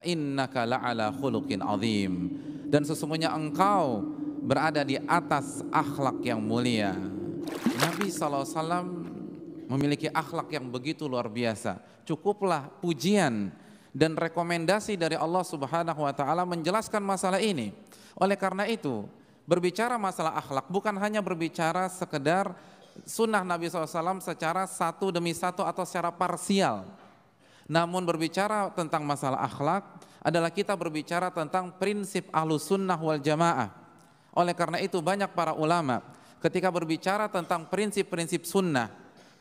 innaka la'ala khuluqin azim, dan sesungguhnya engkau berada di atas akhlak yang mulia. Nabi SAW memiliki akhlak yang begitu luar biasa. Cukuplah pujian dan rekomendasi dari Allah Subhanahu wa taala menjelaskan masalah ini. Oleh karena itu, berbicara masalah akhlak bukan hanya berbicara sekedar sunnah Nabi SAW secara satu demi satu atau secara parsial. Namun berbicara tentang masalah akhlak adalah kita berbicara tentang prinsip Ahlus Sunnah wal Jamaah. Oleh karena itu banyak para ulama ketika berbicara tentang prinsip-prinsip sunnah,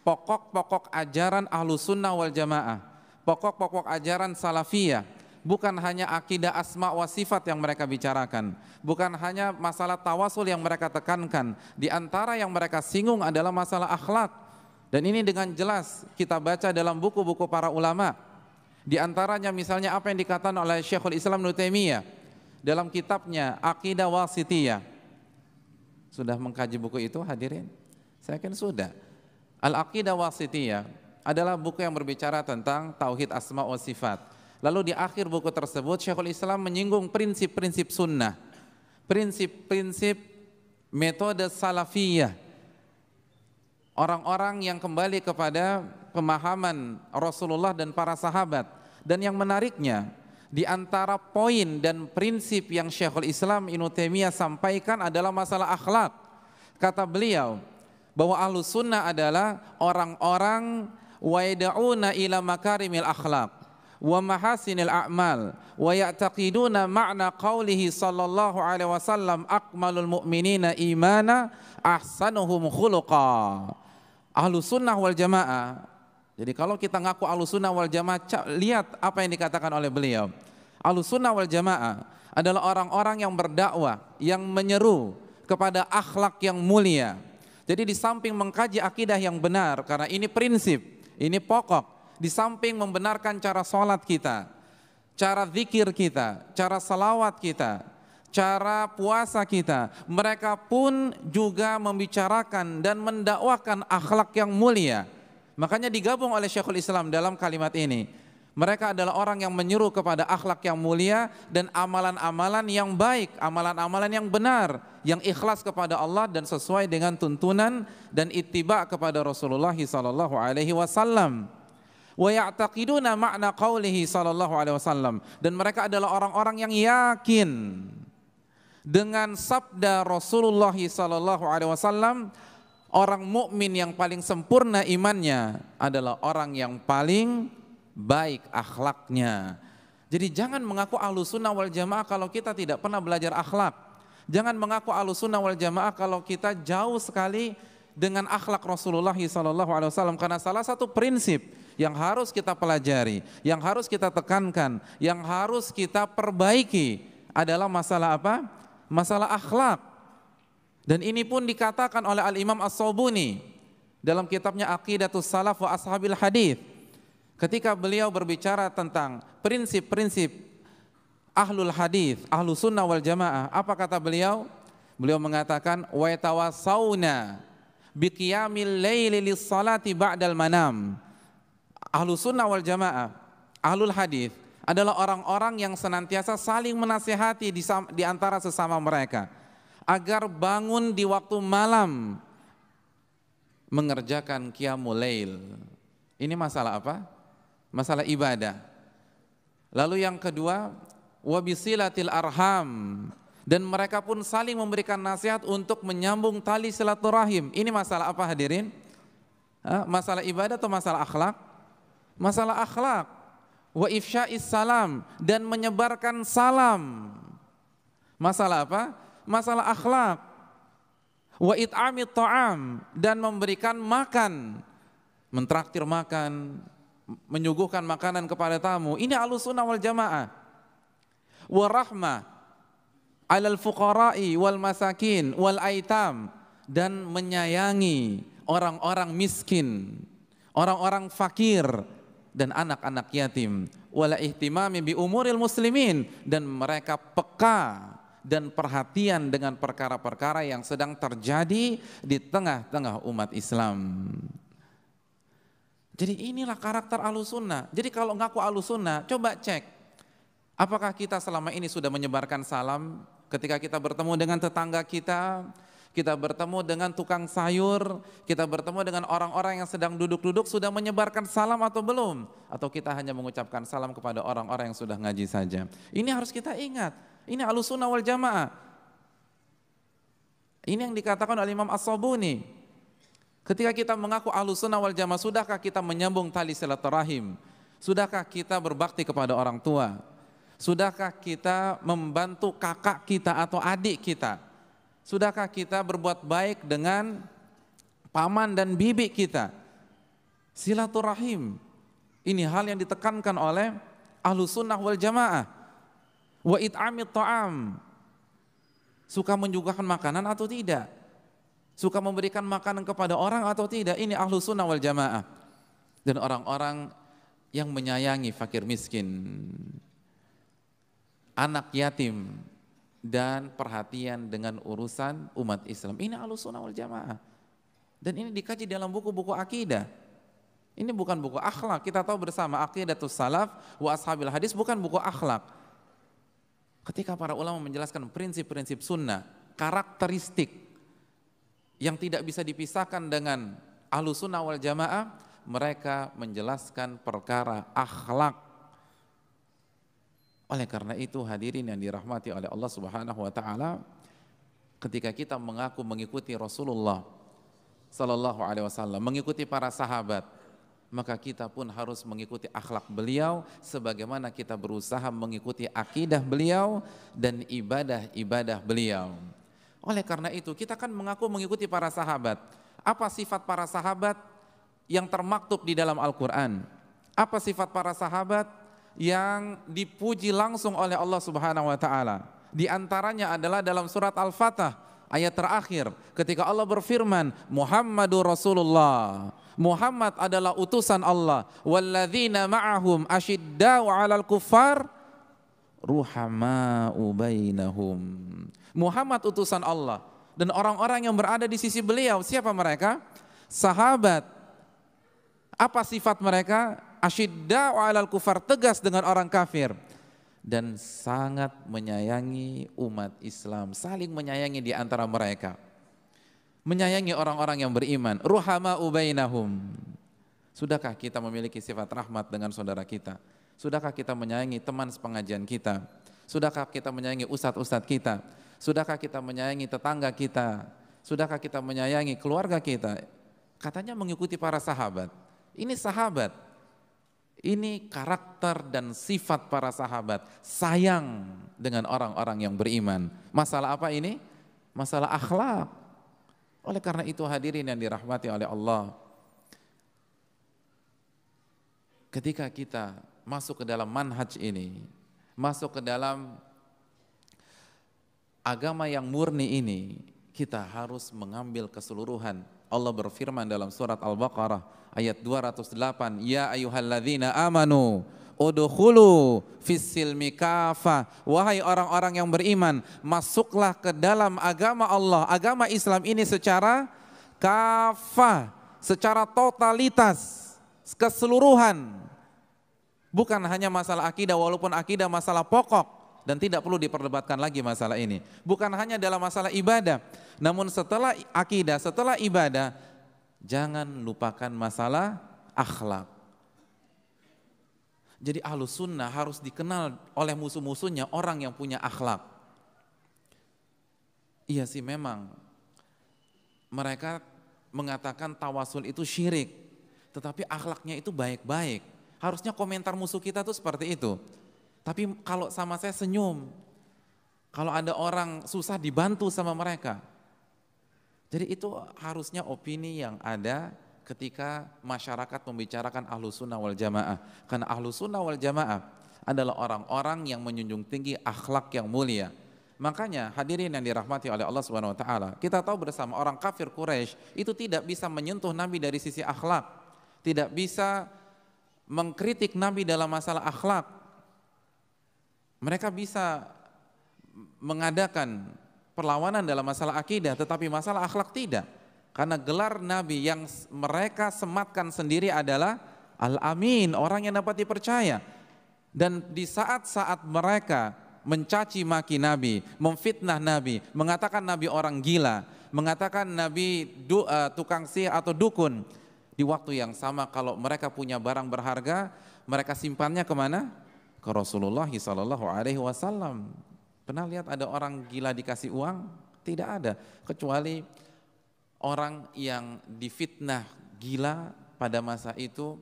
pokok-pokok ajaran Ahlus Sunnah wal Jamaah, pokok-pokok ajaran salafiyah, bukan hanya akidah asma wa sifat yang mereka bicarakan, bukan hanya masalah tawasul yang mereka tekankan, di antara yang mereka singgung adalah masalah akhlak. Dan ini dengan jelas kita baca dalam buku-buku para ulama. Di antaranya misalnya apa yang dikatakan oleh Syekhul Islam Ibnu Taimiyah dalam kitabnya Aqidah Wasithiyah. Sudah mengkaji buku itu hadirin? Saya kan sudah. Al-Aqidah Wasithiyah adalah buku yang berbicara tentang tauhid asma wa sifat. Lalu di akhir buku tersebut Syekhul Islam menyinggung prinsip-prinsip sunnah, prinsip-prinsip metode salafiyah, orang-orang yang kembali kepada pemahaman Rasulullah dan para sahabat. Dan yang menariknya, di antara poin dan prinsip yang Syekhul Islam Ibnu Taimiyah sampaikan adalah masalah akhlak. Kata beliau bahwa Ahlus Sunnah adalah orang-orang wa yad'una ila makarimil akhlak wa mahasinil a'mal wa ya'taqiduna ma'na qawlihi sallallahu alaihi wasallam akmalul mu'minina imana ahsanuhum khuluqa. Ahlus Sunnah wal Jamaah. Jadi kalau kita ngaku Ahlus Sunnah wal Jamaah, lihat apa yang dikatakan oleh beliau. Ahlus Sunnah wal Jamaah adalah orang-orang yang berdakwah, yang menyeru kepada akhlak yang mulia. Jadi di samping mengkaji akidah yang benar, karena ini prinsip, ini pokok, di samping membenarkan cara sholat kita, cara zikir kita, cara salawat kita, cara puasa kita, mereka pun juga membicarakan dan mendakwakan akhlak yang mulia. Makanya digabung oleh Syekhul Islam dalam kalimat ini. Mereka adalah orang yang menyeru kepada akhlak yang mulia dan amalan-amalan yang baik, amalan-amalan yang benar, yang ikhlas kepada Allah dan sesuai dengan tuntunan dan ittiba kepada Rasulullah sallallahu alaihi wasallam. Wa ya'taqiduna ma'na qaulihi sallallahu alaihi wasallam, dan mereka adalah orang-orang yang yakin dengan sabda Rasulullah sallallahu alaihi wasallam, orang mukmin yang paling sempurna imannya adalah orang yang paling baik akhlaknya. Jadi jangan mengaku Ahlus Sunnah wal Jamaah kalau kita tidak pernah belajar akhlak. Jangan mengaku Ahlus Sunnah wal Jamaah kalau kita jauh sekali dengan akhlak Rasulullah SAW. Karena salah satu prinsip yang harus kita pelajari, yang harus kita tekankan, yang harus kita perbaiki adalah masalah apa? Masalah akhlak. Dan ini pun dikatakan oleh Al-Imam As-Sabuni dalam kitabnya Aqidatus Salaf wa Ashabil Hadith. Ketika beliau berbicara tentang prinsip-prinsip Ahlul Hadith, Ahlus Sunnah wal Jamaah, apa kata beliau? Beliau mengatakan wa yatawassawna biqiyamil laili lis-salati ba'dal manam. Ahlus Sunnah wal Jamaah, Ahlul Hadith adalah orang-orang yang senantiasa saling menasihati di antara sesama mereka agar bangun di waktu malam mengerjakan qiyamul lail. Ini masalah apa? Masalah ibadah. Lalu yang kedua, wabisilatil arham, dan mereka pun saling memberikan nasihat untuk menyambung tali silaturahim. Ini masalah apa hadirin? Masalah ibadah atau masalah akhlak? Masalah akhlak. Wa ifsya'is salam, dan menyebarkan salam. Masalah apa? Masalah akhlak. Wa it'amit ta'am, dan memberikan makan, mentraktir makan, menyuguhkan makanan kepada tamu. Ini Ahlus Sunnah wal Jamaah. Wa rahmah 'alal fuqara'i wal masakin wal aitam, dan menyayangi orang-orang miskin, orang-orang fakir dan anak-anak yatim. Wala ihtimami bi umuril muslimin, dan mereka peka dan perhatian dengan perkara-perkara yang sedang terjadi di tengah-tengah umat Islam. Jadi inilah karakter Ahlus Sunnah. Jadi kalau ngaku Ahlus Sunnah, coba cek Apakah kita selama ini sudah menyebarkan salam ketika kita bertemu dengan tetangga kita bertemu dengan tukang sayur, kita bertemu dengan orang-orang yang sedang duduk-duduk, sudah menyebarkan salam atau belum? Atau kita hanya mengucapkan salam kepada orang-orang yang sudah ngaji saja? Ini harus kita ingat, ini Ahlussunnah wal Jamaah. Ini yang dikatakan oleh Imam As-Sabuni. Ketika kita mengaku Ahlussunnah wal Jamaah, sudahkah kita menyambung tali silaturahim? Sudahkah kita berbakti kepada orang tua? Sudahkah kita membantu kakak kita atau adik kita? Sudahkah kita berbuat baik dengan paman dan bibi kita? Silaturahim. Ini hal yang ditekankan oleh Ahlussunnah wal Jamaah. Wa it'amit ta'am. Suka menyuguhkan makanan atau tidak? Suka memberikan makanan kepada orang atau tidak? Ini Ahlussunnah wal Jamaah. Dan orang-orang yang menyayangi fakir miskin, anak yatim, dan perhatian dengan urusan umat Islam. Ini Ahlussunnah wal Jamaah. Dan ini dikaji dalam buku-buku akidah. Ini bukan buku akhlak. Kita tahu bersama Aqidatus Salaf wa Ashabil Hadis bukan buku akhlak. Ketika para ulama menjelaskan prinsip-prinsip sunnah, karakteristik yang tidak bisa dipisahkan dengan Ahlussunnah wal Jamaah, mereka menjelaskan perkara akhlak. Oleh karena itu hadirin yang dirahmati oleh Allah Subhanahu wa taala, ketika kita mengaku mengikuti Rasulullah sallallahu alaihi wasallam, mengikuti para sahabat, maka kita pun harus mengikuti akhlak beliau sebagaimana kita berusaha mengikuti akidah beliau dan ibadah-ibadah beliau. Oleh karena itu kita kan mengaku mengikuti para sahabat. Apa sifat para sahabat yang termaktub di dalam Al-Quran? Apa sifat para sahabat yang dipuji langsung oleh Allah Subhanahu wa taala? Di antaranya adalah dalam surat Al-Fatah ayat terakhir ketika Allah berfirman, Muhammadur Rasulullah. Muhammad adalah utusan Allah. Walladzina ma'ahum asyidda'u 'alal kuffar ruhama'u bainahum. Muhammad utusan Allah dan orang-orang yang berada di sisi beliau, siapa mereka? Sahabat. Apa sifat mereka? Asyidda'u 'alal kuffar, tegas dengan orang kafir dan sangat menyayangi umat Islam, saling menyayangi di antara mereka. Menyayangi orang-orang yang beriman. Ruhama'u bainahum. Sudahkah kita memiliki sifat rahmat dengan saudara kita? Sudahkah kita menyayangi teman sepengajian kita? Sudahkah kita menyayangi ustadz-ustadz kita? Sudahkah kita menyayangi tetangga kita? Sudahkah kita menyayangi keluarga kita? Katanya mengikuti para sahabat. Ini sahabat. Ini karakter dan sifat para sahabat. Sayang dengan orang-orang yang beriman. Masalah apa ini? Masalah akhlak. Oleh karena itu hadirin yang dirahmati oleh Allah, ketika kita masuk ke dalam manhaj ini, masuk ke dalam agama yang murni ini, kita harus mengambil keseluruhan. Allah berfirman dalam surat Al-Baqarah ayat 208, Ya ayyuhalladzina amanu udkhulu fis-silmi kafah. Wahai orang-orang yang beriman, masuklah ke dalam agama Allah, agama Islam ini secara kafah, secara totalitas, keseluruhan. Bukan hanya masalah akidah, walaupun akidah masalah pokok dan tidak perlu diperdebatkan lagi masalah ini. Bukan hanya dalam masalah ibadah, namun setelah akidah, setelah ibadah, jangan lupakan masalah akhlak. Jadi Ahlussunnah harus dikenal oleh musuh-musuhnya orang yang punya akhlak. Iya sih memang mereka mengatakan tawasul itu syirik, tetapi akhlaknya itu baik-baik. Harusnya komentar musuh kita tuh seperti itu. Tapi kalau sama saya senyum, kalau ada orang susah dibantu sama mereka. Jadi itu harusnya opini yang ada ketika masyarakat membicarakan Ahlussunnah wal Jamaah. Karena Ahlussunnah wal Jamaah adalah orang-orang yang menjunjung tinggi akhlak yang mulia. Makanya hadirin yang dirahmati oleh Allah Subhanahu wa taala, kita tahu bersama orang kafir Quraisy itu tidak bisa menyentuh Nabi dari sisi akhlak. Tidak bisa mengkritik Nabi dalam masalah akhlak. Mereka bisa mengadakan perlawanan dalam masalah akidah, tetapi masalah akhlak tidak. Karena gelar Nabi yang mereka sematkan sendiri adalah Al-Amin, orang yang dapat dipercaya. Dan di saat-saat mereka mencaci maki Nabi, memfitnah Nabi, mengatakan Nabi orang gila, mengatakan Nabi tukang sihir atau dukun, di waktu yang sama kalau mereka punya barang berharga, mereka simpannya kemana? Ke Rasulullah SAW. Pernah lihat ada orang gila dikasih uang? Tidak ada, kecuali orang yang difitnah gila pada masa itu,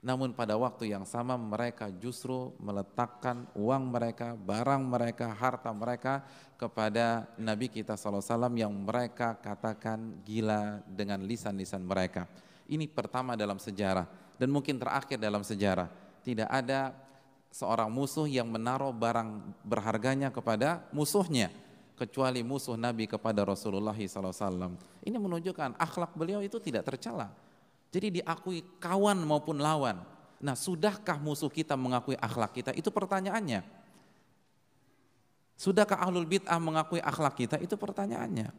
namun pada waktu yang sama mereka justru meletakkan uang mereka, barang mereka, harta mereka kepada Nabi kita SAW yang mereka katakan gila dengan lisan-lisan mereka. Ini pertama dalam sejarah dan mungkin terakhir dalam sejarah. Tidak ada seorang musuh yang menaruh barang berharganya kepada musuhnya, kecuali musuh Nabi kepada Rasulullah SAW. Ini menunjukkan akhlak beliau itu tidak tercela. Jadi diakui kawan maupun lawan. Nah, sudahkah musuh kita mengakui akhlak kita? Itu pertanyaannya. Sudahkah ahlul bid'ah mengakui akhlak kita? Itu pertanyaannya.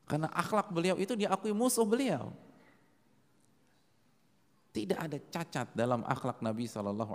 Karena akhlak beliau itu diakui musuh beliau. Tidak ada cacat dalam akhlak Nabi SAW.